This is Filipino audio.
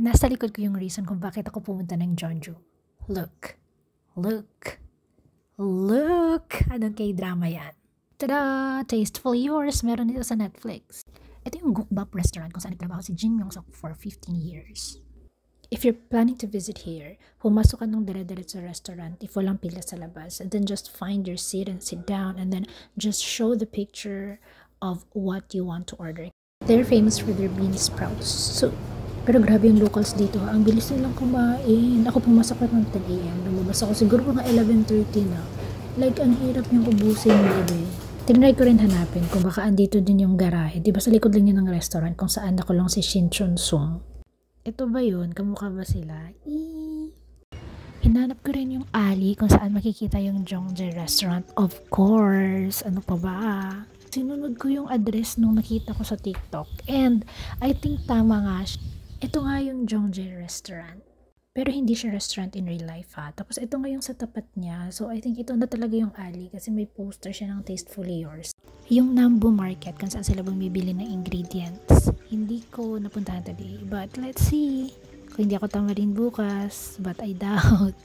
Nasa likod ko yung reason kung bakit ako pumunta ng Jeonju. Look. Look. Look! Anong K-drama yan? Tada! Tasteful Yours! Meron dito sa Netflix. Ito yung Gukbap restaurant kung saan nagtrabaho si Jin Myung-suk for 15 years. If you're planning to visit here, pumasok ka nung dire-diretso sa restaurant if walang pila sa labas, and then just find your seat and sit down, and then just show the picture of what you want to order. They're famous for their bean sprouts soup. Pero grabe yung locals dito. Ang bilis nilang kumain. Ako pumasok pa ng 10 a.m. Lumabas ako siguro mga 11:30 na. Like, ang hirap yung ubusin yung gabi. Tinry ko rin hanapin kung baka andito din yung garahe. Diba sa likod lang yun ng restaurant kung saan nakulong si Shin Chun-sung. Ito ba yun? Kamukha ba sila? Hinanap ko rin yung alley kung saan makikita yung Jongjae restaurant. Of course! Ano pa ba? Sinunod ko yung address nung nakita ko sa TikTok. And I think tama nga siya. Ito nga yung Jongjae restaurant. Pero hindi siya restaurant in real life ha. Tapos ito nga yung sa tapat niya. So I think ito na talaga yung alley kasi may poster siya ng Tastefully Yours. Yung Nambu Market kung saan sila bumibili ng ingredients. Hindi ko napuntahan today. But let's see. Kung hindi ako tama rin bukas. But I doubt.